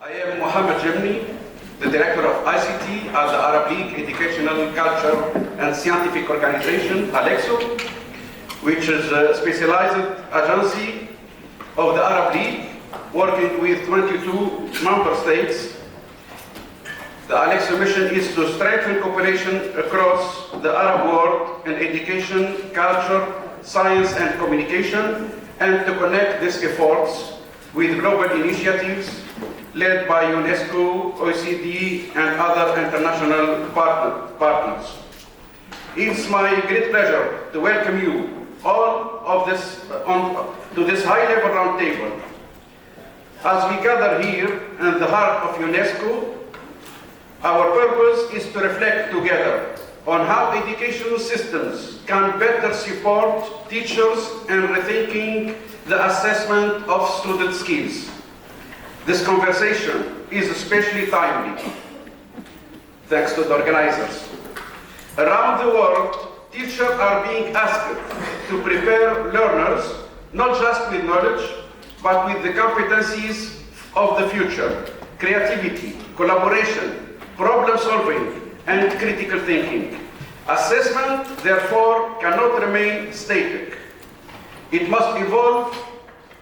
I am Mohammed Jimni, the Director of ICT at the Arab League Educational, Culture and Scientific Organization, ALEXO, which is a specialized agency of the Arab League, working with 22 member states. The ALEXO mission is to strengthen cooperation across the Arab world in education, culture, science and communication, and to connect these efforts with global initiatives led by UNESCO, OECD, and other international partners. It's my great pleasure to welcome you all of this to this high-level roundtable. As we gather here in the heart of UNESCO, our purpose is to reflect together on how educational systems can better support teachers in rethinking the assessment of student skills. This conversation is especially timely, thanks to the organizers. Around the world, teachers are being asked to prepare learners not just with knowledge, but with the competencies of the future: creativity, collaboration, problem solving, and critical thinking. Assessment, therefore, cannot remain static. It must evolve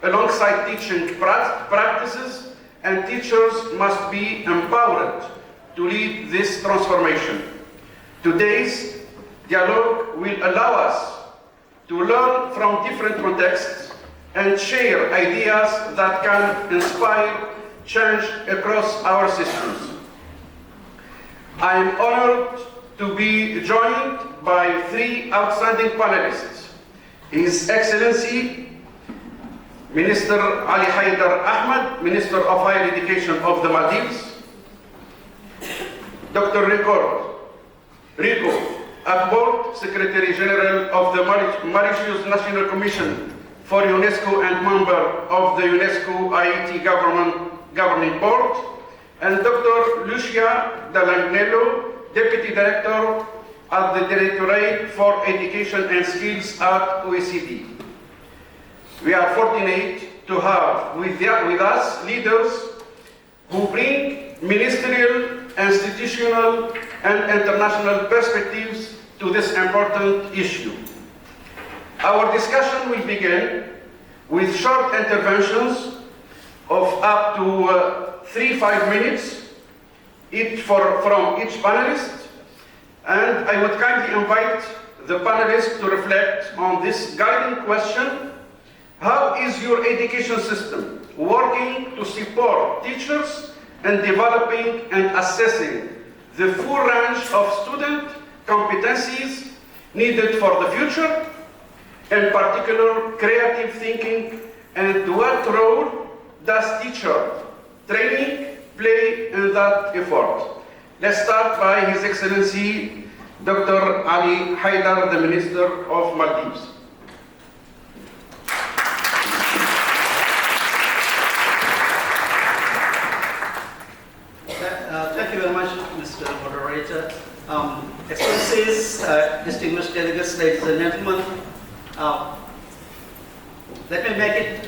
alongside teaching practices, and teachers must be empowered to lead this transformation. Today's dialogue will allow us to learn from different contexts and share ideas that can inspire change across our systems. I am honored to be joined by three outstanding panelists: His Excellency Minister Ali Haidar Ahmed, Minister of Higher Education of the Maldives; Dr. Rico Akbol, Secretary General of the Mauritius National Commission for UNESCO and member of the UNESCO IET Governing Board; and Dr. Lucia Dall'Agnello, Deputy Director at the Directorate for Education and Skills at OECD. We are fortunate to have with us leaders who bring ministerial, institutional, and international perspectives to this important issue. Our discussion will begin with short interventions of up to 3-5 minutes from each panelist, and I would kindly invite the panelists to reflect on this guiding question: how is your education system working to support teachers in developing and assessing the full range of student competencies needed for the future, in particular creative thinking, and what role does teacher training play in that effort? Let's start by His Excellency Dr. Ali Haidar, the Minister of Maldives. Thank you very much, Mr. Moderator. Excellencies, distinguished delegates, ladies and gentlemen, let me make it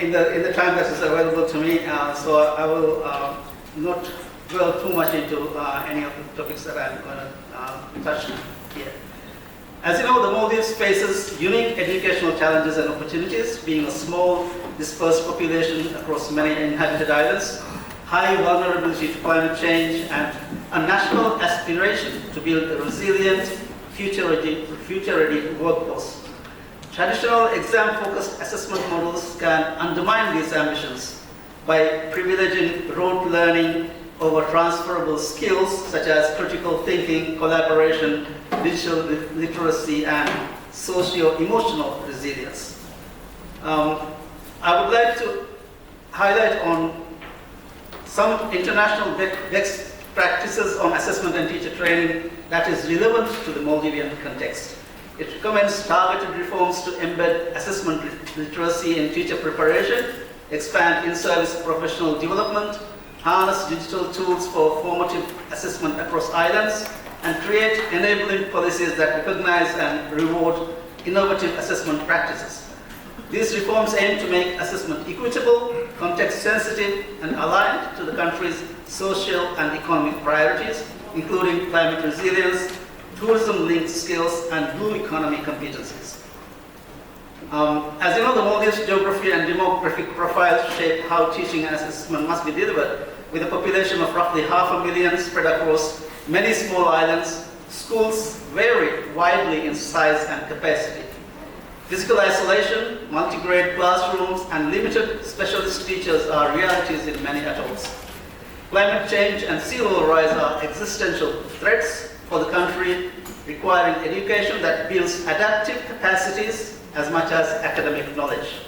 in the time that is available to me, so I will not dwell too much into any of the topics that I'm going to touch here. As you know, the Maldives faces unique educational challenges and opportunities, being a small, dispersed population across many inhabited islands, high vulnerability to climate change, and a national aspiration to build a resilient, future-ready workforce. Traditional exam-focused assessment models can undermine these ambitions by privileging rote learning over transferable skills such as critical thinking, collaboration, digital literacy, and socio-emotional resilience. I would like to highlight on some international best practices on assessment and teacher training that is relevant to the Maldivian context. It recommends targeted reforms to embed assessment literacy in teacher preparation, expand in-service professional development, harness digital tools for formative assessment across islands, and create enabling policies that recognize and reward innovative assessment practices. These reforms aim to make assessment equitable, context-sensitive, and aligned to the country's social and economic priorities, including climate resilience, tourism-linked skills, and blue economy competencies. As you know, the Maldives' geography and demographic profile shape how teaching and assessment must be delivered. With a population of roughly 500,000 spread across many small islands, schools vary widely in size and capacity. Physical isolation, multi-grade classrooms, and limited specialist teachers are realities in many atolls. Climate change and sea level rise are existential threats for the country, requiring education that builds adaptive capacities as much as academic knowledge.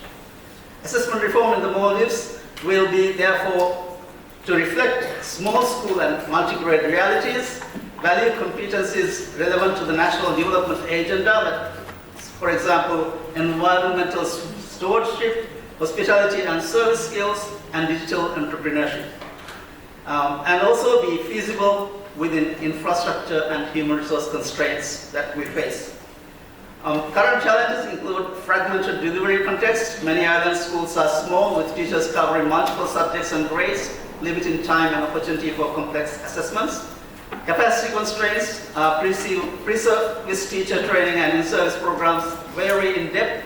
Assessment reform in the Maldives will be, therefore, to reflect small school and multi-grade realities, value competencies relevant to the national development agenda, that, for example, environmental stewardship, hospitality and service skills, and digital entrepreneurship. And also be feasible within infrastructure and human resource constraints that we face. Current challenges include fragmented delivery context. Many island schools are small, with teachers covering multiple subjects and grades, limiting time and opportunity for complex assessments. Capacity constraints, pre-service teacher training and in-service programs vary in depth.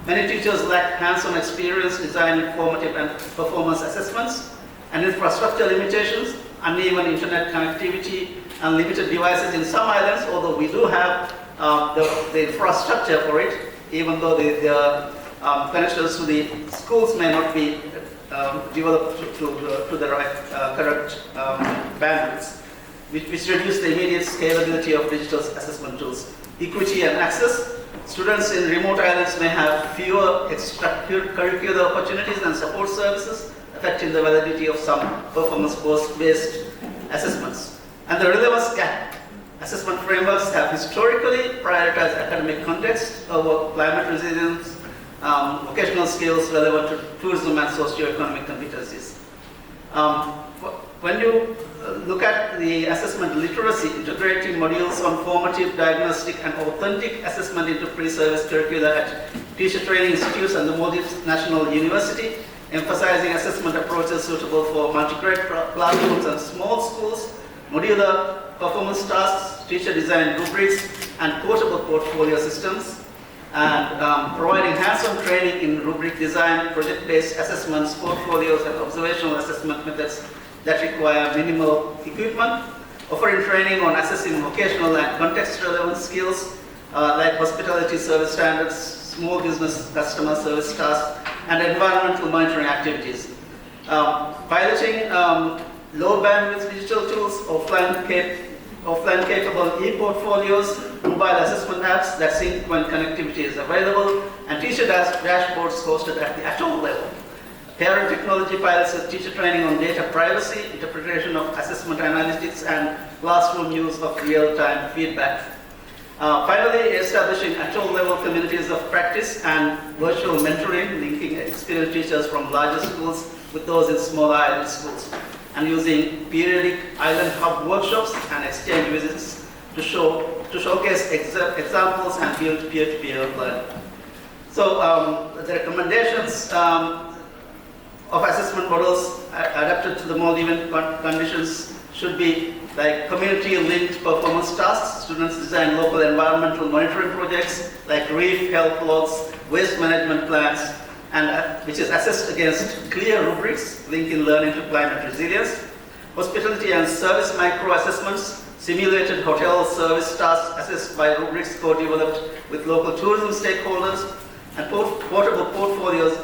Many teachers lack hands-on experience designing formative and performance assessments. And infrastructure limitations, uneven internet connectivity, and limited devices in some islands, although we do have the infrastructure for it, even though the connections to the schools may not be developed to the right, correct bandwidths, which reduce the immediate scalability of digital assessment tools. Equity and access. Students in remote islands may have fewer extracurricular opportunities and support services, affecting the validity of some performance-based assessments. And the relevance gap. Assessment frameworks have historically prioritized academic context over climate resilience, vocational skills relevant to tourism and socio-economic competencies. When you look at the assessment literacy, integrating modules on formative, diagnostic, and authentic assessment into pre-service curricula at teacher training institutes and the Maldives National University, emphasizing assessment approaches suitable for multi-grade classrooms and small schools, modular performance tasks, teacher-designed rubrics, and portable portfolio systems, and providing hands-on training in rubric design, project-based assessments, portfolios, and observational assessment methods that require minimal equipment, offering training on assessing vocational and context-relevant skills like hospitality service standards, small business customer service tasks, and environmental monitoring activities. Piloting low bandwidth digital tools, offline capable e-portfolios, mobile assessment apps that sync when connectivity is available, and teacher dashboards hosted at the atoll level. Parent technology pilots with teacher training on data privacy, interpretation of assessment analytics, and classroom use of real-time feedback. Finally, establishing atoll-level communities of practice and virtual mentoring, linking experienced teachers from larger schools with those in smaller island schools, and using periodic island hub workshops and exchange visits to showcase examples and build peer-to-peer learning. So the recommendations of assessment models adapted to the Maldivian conditions should be like community-linked performance tasks. Students design local environmental monitoring projects like reef health logs, waste management plans, and which is assessed against clear rubrics linking learning to climate resilience. Hospitality and service micro-assessments, simulated hotel service tasks assessed by rubrics co-developed with local tourism stakeholders, and portable portfolios,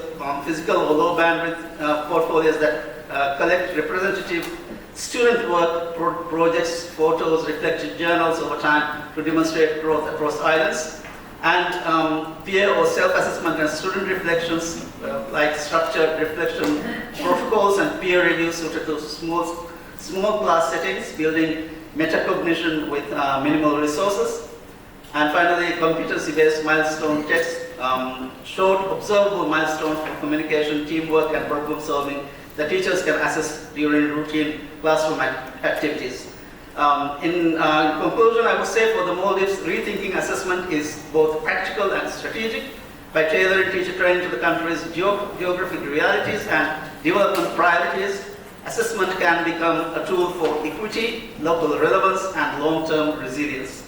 physical or low bandwidth portfolios that collect representative student work projects, photos, reflected journals over time to demonstrate growth across islands, and peer or self-assessment and student reflections like structured reflection protocols and peer reviews suited to small class settings, building metacognition with minimal resources. And finally, competency-based milestone tests, short observable milestones for communication, teamwork, and problem solving that teachers can assess during routine classroom activities. In conclusion, I would say for the Maldives, rethinking assessment is both practical and strategic. By tailoring teacher training to the country's geographic realities and development priorities, assessment can become a tool for equity, local relevance, and long-term resilience.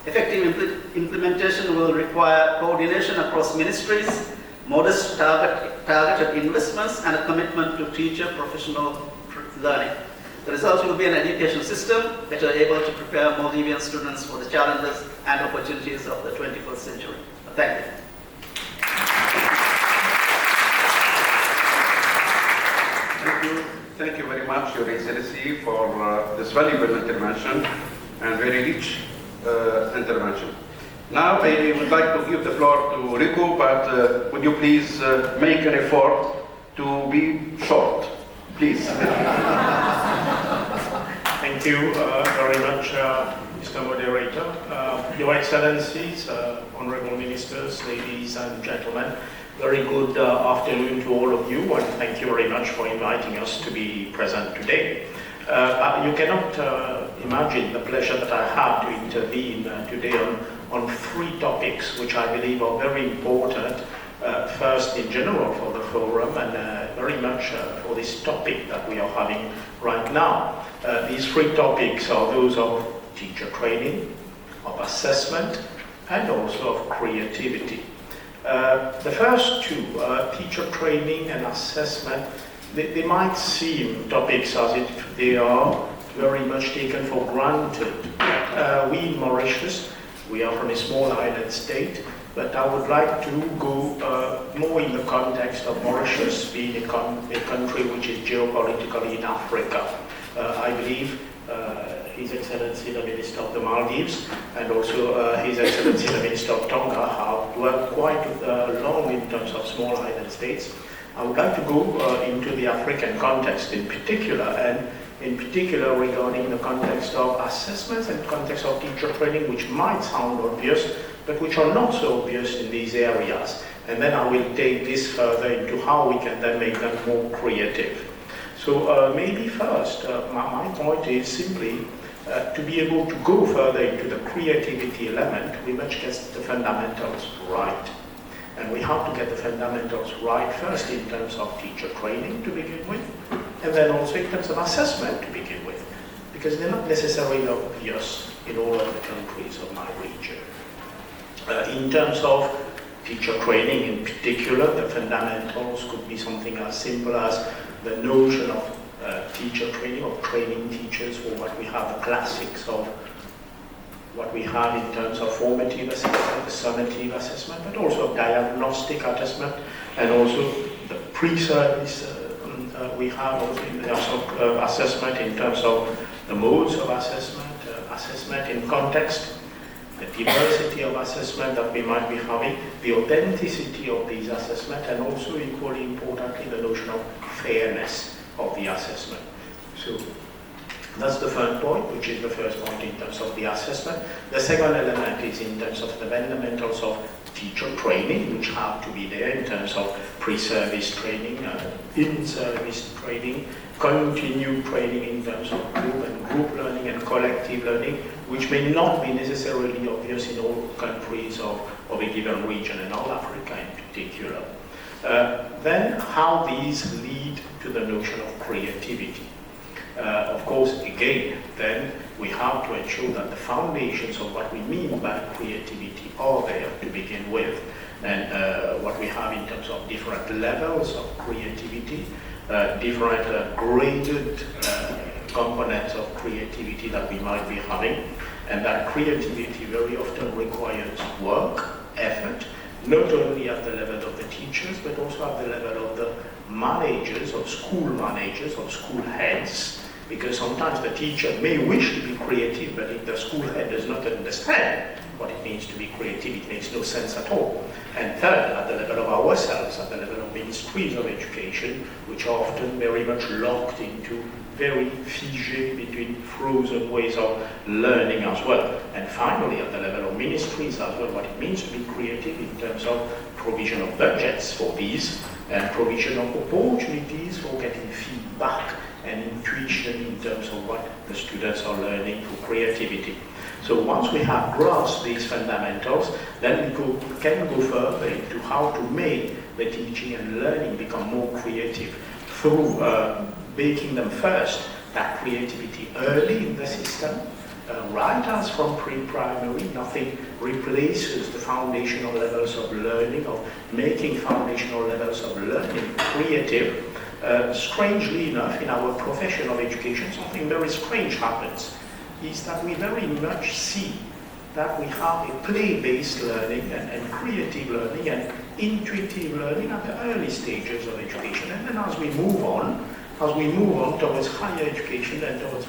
Effective implementation will require coordination across ministries, modest targeted investments, and a commitment to teacher professional learning. The result will be an education system better able to prepare Maldivian students for the challenges and opportunities of the 21st century. Thank you. Thank you very much, Your Excellency, for this valuable intervention and very rich intervention. Now I would like to give the floor to Rico, but would you please make an effort to be short, please. Thank you very much, Mr. Moderator. Your Excellencies, Honorable Ministers, ladies and gentlemen, very good afternoon to all of you, and thank you very much for inviting us to be present today. You cannot imagine the pleasure that I have to intervene today on three topics which I believe are very important, first in general for the forum and very much for this topic that we are having right now. These three topics are those of teacher training, of assessment, and also of creativity. The first two, teacher training and assessment, they might seem topics as if they are very much taken for granted. We in Mauritius, we are from a small island state, but I would like to go more in the context of Mauritius being a country which is geopolitically in Africa. I believe His Excellency the Minister of the Maldives and also His Excellency the Minister of Tonga have worked quite long in terms of small island states. I would like to go into the African context in particular, and in particular regarding the context of assessments and context of teacher training, which might sound obvious, but which are not so obvious in these areas. And then I will take this further into how we can then make them more creative. So maybe first, my point is simply to be able to go further into the creativity element, we must get the fundamentals right. And we have to get the fundamentals right first in terms of teacher training to begin with, and then also in terms of assessment to begin with, because they're not necessarily obvious in all of the countries of my region. In terms of teacher training in particular, the fundamentals could be something as simple as the notion of teacher training, of training teachers, or what we have, the classics of what we have in terms of formative assessment, the summative assessment, but also diagnostic assessment, and also the pre-service we have also in terms of assessment in terms of the modes of assessment, assessment in context, the diversity of assessment that we might be having, the authenticity of these assessments, and also equally importantly the notion of fairness of the assessment. So that's the first point, which is the first point in terms of the assessment. The second element is in terms of the fundamentals of teacher training, which have to be there in terms of pre-service training, in-service training, continued training in terms of group learning and collective learning, which may not be necessarily obvious in all countries of a given region, and all Africa in particular. Then how these lead to the notion of creativity. Of course, again, then we have to ensure that the foundations of what we mean by creativity are there to begin with, and what we have in terms of different levels of creativity, different graded components of creativity that we might be having, and that creativity very often requires work, effort, not only at the level of the teachers, but also at the level of the managers, of school heads, because sometimes the teacher may wish to be creative, but if the school head does not understand what it means to be creative, it makes no sense at all. And third, at the level of ourselves, at the level of ministries of education, which are often very much locked into very figé, between frozen ways of learning as well. And finally, at the level of ministries as well, what it means to be creative in terms of provision of budgets for these, and provision of opportunities for getting feedback and intuition in terms of what the students are learning through creativity. So once we have grasped these fundamentals, then we can go further into how to make the teaching and learning become more creative through making them first that creativity early in the system, right as from pre-primary. Nothing replaces the foundational levels of learning, of making foundational levels of learning creative. Strangely enough, in our profession of education, something very strange happens, is that we very much see that we have a play-based learning and creative learning and intuitive learning at the early stages of education. And then as we move on towards higher education and towards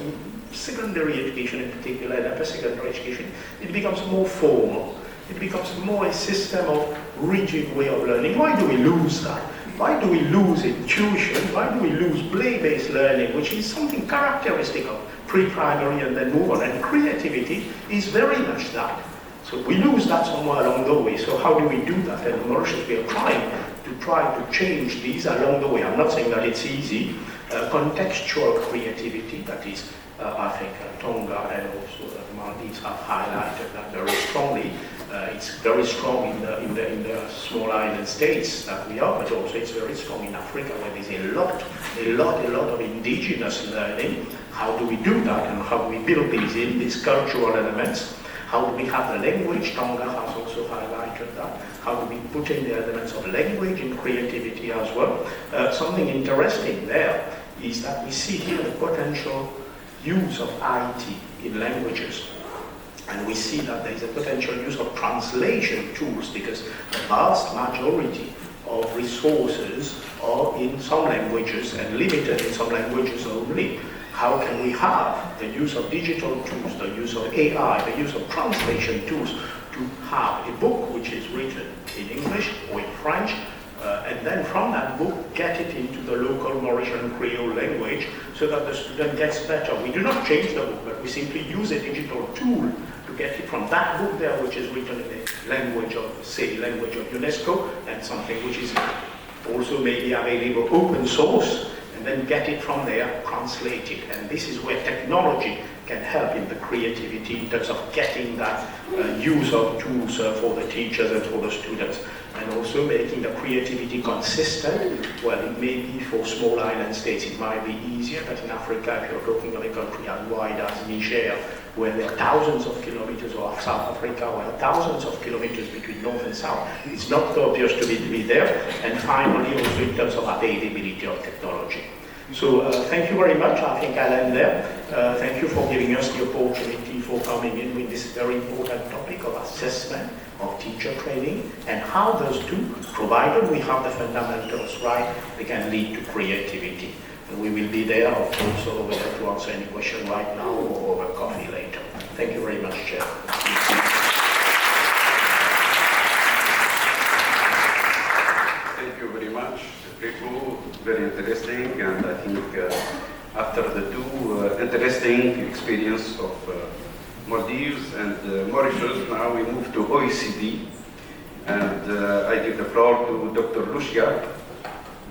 secondary education in particular, and upper secondary education, it becomes more formal. It becomes more a system of rigid way of learning. Why do we lose that? Why do we lose intuition? Why do we lose play-based learning, which is something characteristic of pre-primary and then move on? And creativity is very much that. So we lose that somewhere along the way. So how do we do that? And Mauritius, we are trying to change these along the way. I'm not saying that it's easy. Contextual creativity, that is, I think Tonga and also the Maldives have highlighted that very strongly. It's very strong in the small island states that we are, but also it's very strong in Africa, where there's a lot of indigenous learning. How do we do that, and how do we build these cultural elements? How do we have the language? Tonga has also highlighted that. How do we put in the elements of language in creativity as well? Something interesting there is that we see here the potential use of IT in languages. And we see that there is a potential use of translation tools, because the vast majority of resources are in some languages and limited in some languages only. How can we have the use of digital tools, the use of AI, the use of translation tools to have a book which is written in English or in French, and then from that book get it into the local Mauritian Creole language so that the student gets better. We do not change the book, but we simply use a digital tool to get it from that book there, which is written in the language of, say, language of UNESCO, and something which is also maybe available open source, and then get it from there, translate it. And this is where technology can help in the creativity in terms of getting that use of tools for the teachers and for the students, and also making the creativity consistent. Well, it may be for small island states, it might be easier, but in Africa, if you're talking of a country as wide as Niger, where there are thousands of kilometers, or South Africa, where there are thousands of kilometers between north and south, it's not obvious to be there. And finally, also in terms of availability of technology. So thank you very much. I think I'll end there. Thank you for giving us the opportunity for coming in with this very important topic of assessment of teacher training, and how those two, provided we have the fundamentals right, they can lead to creativity. And we will be there, of course, over there to answer any question right now or over coffee later. Thank you very much, Chair. Thank you very much, Rico. Very interesting, and I think after the two interesting experience of Maldives and Mauritius, now we move to OECD, and I give the floor to Dr. Lucia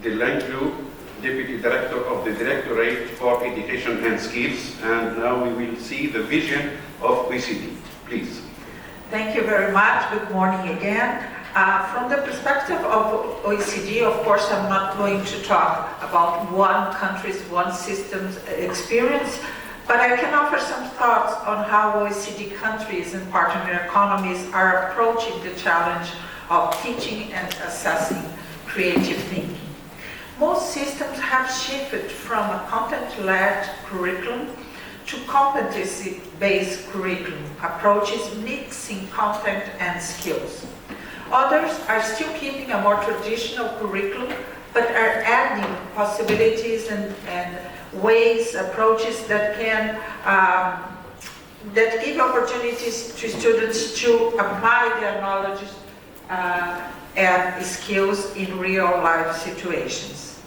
Delanglo, Deputy Director of the Directorate for Education and Skills, and now we will see the vision of OECD. Please. Thank you very much. Good morning again. From the perspective of OECD, of course, I'm not going to talk about one country's, one system's experience, but I can offer some thoughts on how OECD countries and partner economies are approaching the challenge of teaching and assessing creative thinking. Most systems have shifted from a content-led curriculum to competency-based curriculum approaches mixing content and skills. Others are still keeping a more traditional curriculum, but are adding possibilities and ways, approaches that can that give opportunities to students to apply their knowledge and skills in real-life situations.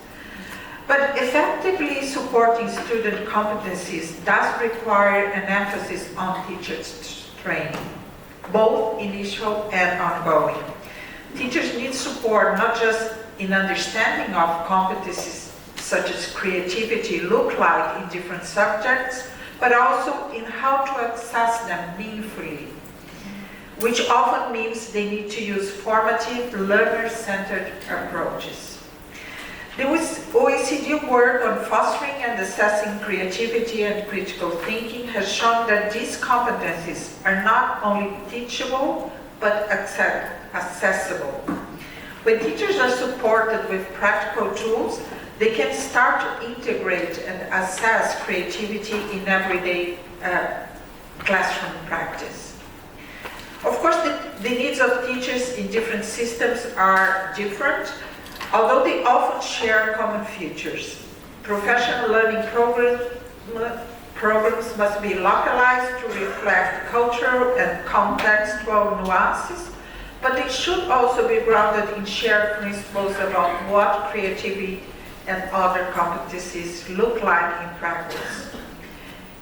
But effectively supporting student competencies does require an emphasis on teachers' training, both initial and ongoing. Teachers need support not just in understanding of competencies such as creativity look like in different subjects, but also in how to access them meaningfully, which often means they need to use formative, learner-centered approaches. The OECD work on fostering and assessing creativity and critical thinking has shown that these competencies are not only teachable, but accessible. When teachers are supported with practical tools, they can start to integrate and assess creativity in everyday classroom practice. Of course, the needs of teachers in different systems are different, although they often share common features. Professional learning programs must be localized to reflect cultural and contextual nuances, but they should also be grounded in shared principles about what creativity and other competencies look like in practice.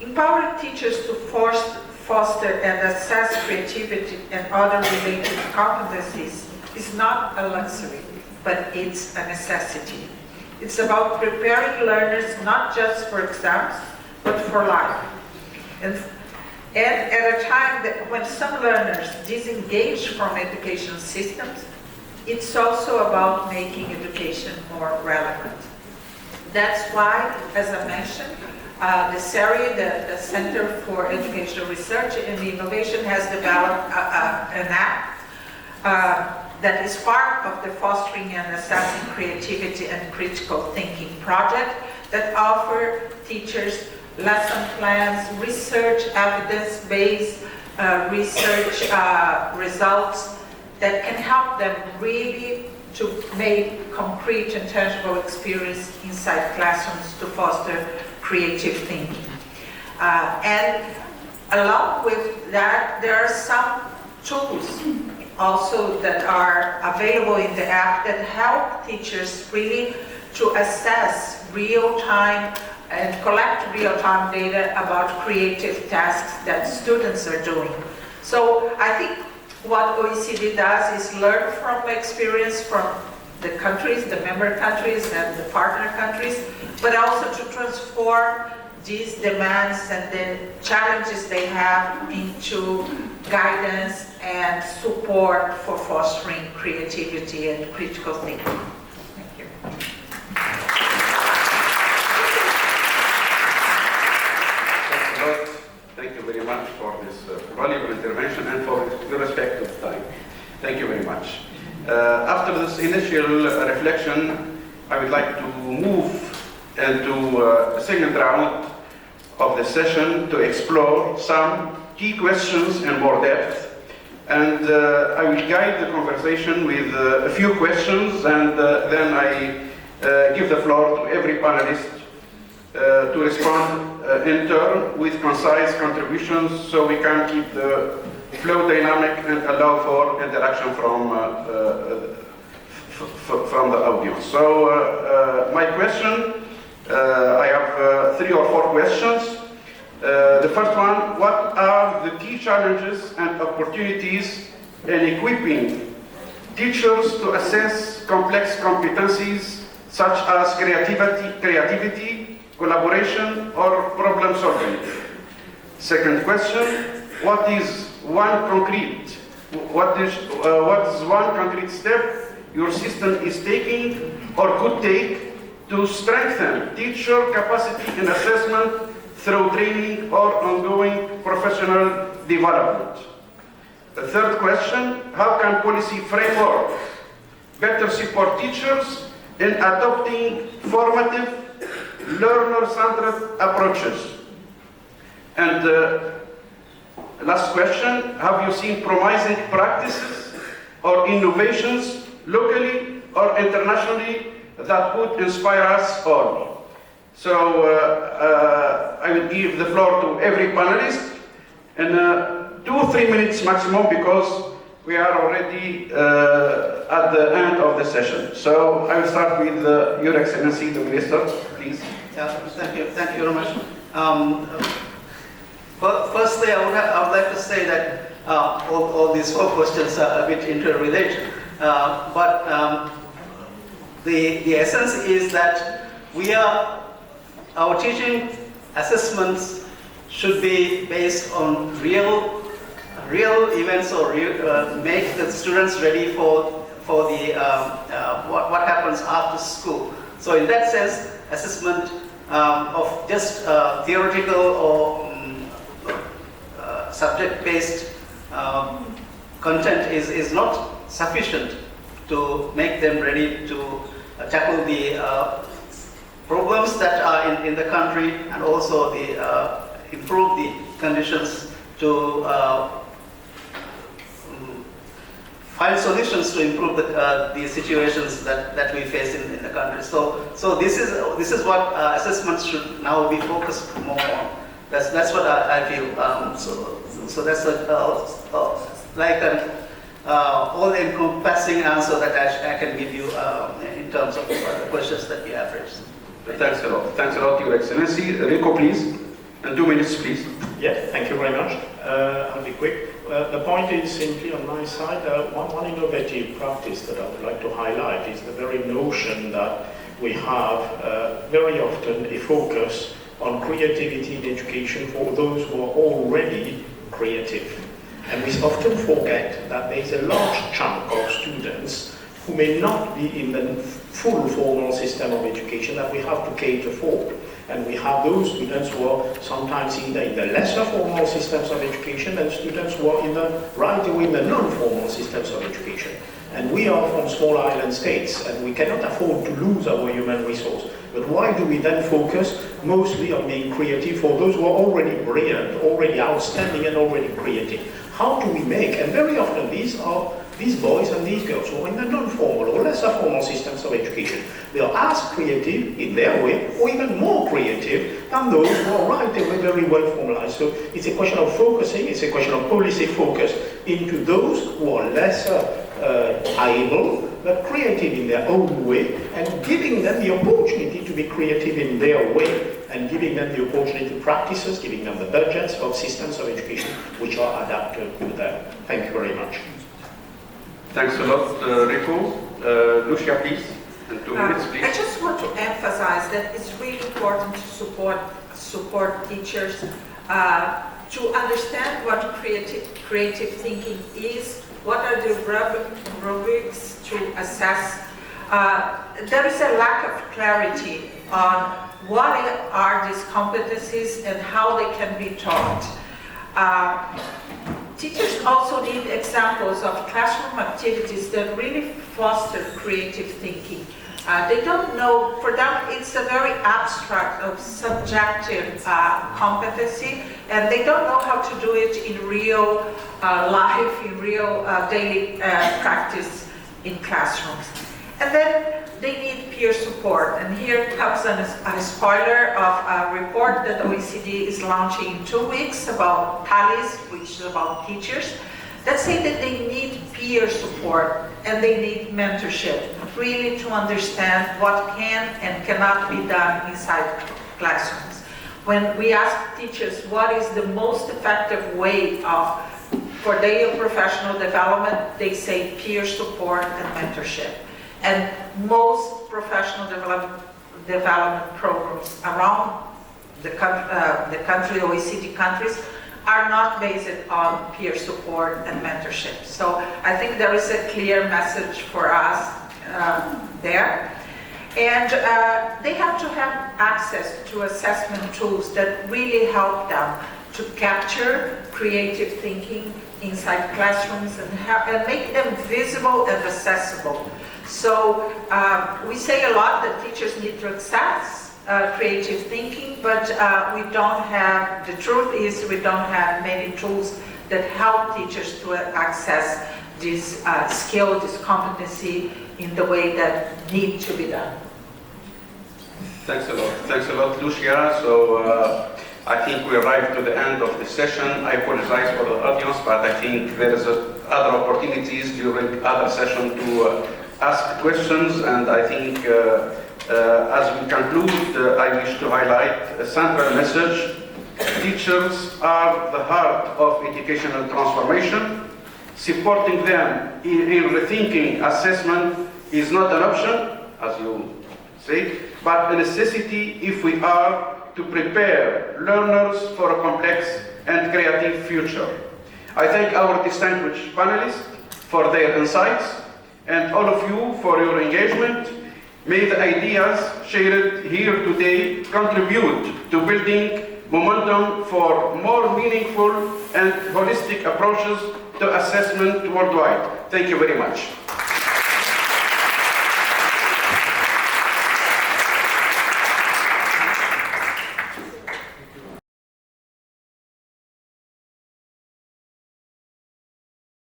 Empowering teachers to foster and assess creativity and other related competencies is not a luxury, but it's a necessity. It's about preparing learners not just for exams, but for life. And at a time when some learners disengage from education systems, it's also about making education more relevant. That's why, as I mentioned, the CERI, the Center for Educational Research and Innovation, has developed an app that is part of the Fostering and Assessing Creativity and Critical Thinking project that offer teachers lesson plans, research, evidence-based research results that can help them really to make concrete and tangible experience inside classrooms to foster creative thinking. And along with that, there are some tools also that are available in the app that help teachers really to assess real-time and collect real-time data about creative tasks that students are doing. So I think what OECD does is learn from experience from the countries, the member countries and the partner countries, but also to transform these demands and the challenges they have into guidance and support for fostering creativity and critical thinking. Thank you. Thank you very much for this valuable intervention and for the respect of time. Thank you very much. After this initial reflection, I would like to move into the second round of the session to explore some key questions in more depth. And I will guide the conversation with a few questions, and then I give the floor to every panelist to respond in turn with concise contributions so we can keep the flow dynamic and allow for interaction from the audience. So my question, I have 3 or 4 questions. The first one, what are the key challenges and opportunities in equipping teachers to assess complex competencies such as creativity, collaboration, or problem solving? Second question, what is one concrete step your system is taking or could take to strengthen teacher capacity in assessment through training or ongoing professional development? The third question, how can policy frameworks better support teachers in adopting formative, learner-centered approaches? And last question, have you seen promising practices or innovations locally or internationally that would inspire us all? So I will give the floor to every panelist in 2-3 minutes maximum, because we are already at the end of the session. So I will start with Your Excellency, the Minister, please. Yeah, thank you very much. Firstly, I would like to say that all these 4 questions are a bit interrelated, but the essence is that our teaching assessments should be based on real events, or make the students ready for the what happens after school. So in that sense, assessment of just theoretical or subject-based content is not sufficient to make them ready to tackle the problems that are in the country, and also the improve the conditions to find solutions to improve the situations that we face in the country. So this is what assessments should now be focused more on. That's what I feel. So that's like an all-encompassing answer that I can give you in terms of the questions that you have raised. Thanks a lot. Thanks a lot, Your Excellency. Rico, please. And 2 minutes, please. Yeah, thank you very much. I'll be quick. The point is simply on my side, one innovative practice that I would like to highlight is the very notion that we have very often a focus on creativity in education for those who are already creative. And we often forget that there is a large chunk of students who may not be in the full formal system of education that we have to cater for. And we have those students who are sometimes either in the lesser formal systems of education and students who are in the right away in the non-formal systems of education. And we are from small island states, and we cannot afford to lose our human resource. But why do we then focus mostly on being creative for those who are already brilliant, already outstanding, and already creative? How do we make, and very often these are these boys and these girls who are in the non-formal or lesser formal systems of education, they are as creative in their way, or even more creative than those who are right away very well formalized. So it's a question of focusing, it's a question of policy focus into those who are lesser able, but creative in their own way, and giving them the opportunity to be creative in their way, and giving them the opportunity to practices, giving them the budgets of systems of education which are adapted to them. Thank you very much. Thanks a lot, Rico. Lucia, please. And 2 minutes, please. I just want to emphasize that it's really important to support teachers to understand what creative thinking is, what are the rubrics to assess. There is a lack of clarity on what are these competencies and how they can be taught. Teachers also need examples of classroom activities that really foster creative thinking. They don't know, for them it's a very abstract, subjective competency, and they don't know how to do it in real life, in real daily practice in classrooms. And then they need peer support. And here comes a spoiler of a report that OECD is launching in 2 weeks about TALIS, which is about teachers, that say that they need peer support and they need mentorship, really to understand what can and cannot be done inside classrooms. When we ask teachers what is the most effective way for their professional development, they say peer support and mentorship. And most professional development programs around the country, OECD countries, are not based on peer support and mentorship. So I think there is a clear message for us there. And they have to have access to assessment tools that really help them to capture creative thinking inside classrooms and make them visible and accessible. So we say a lot that teachers need to access creative thinking, but we don't have, the truth is we don't have many tools that help teachers to access this skill, this competency in the way that need to be done. Thanks a lot, Lucia. So I think we arrived to the end of the session. I apologize for the audience, but I think there is other opportunities during other session to ask questions, and I think as we conclude, I wish to highlight a central message. Teachers are the heart of educational transformation. Supporting them in rethinking assessment is not an option, as you say, but a necessity if we are to prepare learners for a complex and creative future. I thank our distinguished panelists for their insights and all of you for your engagement. May the ideas shared here today contribute to building momentum for more meaningful and holistic approaches to assessment worldwide. Thank you very much.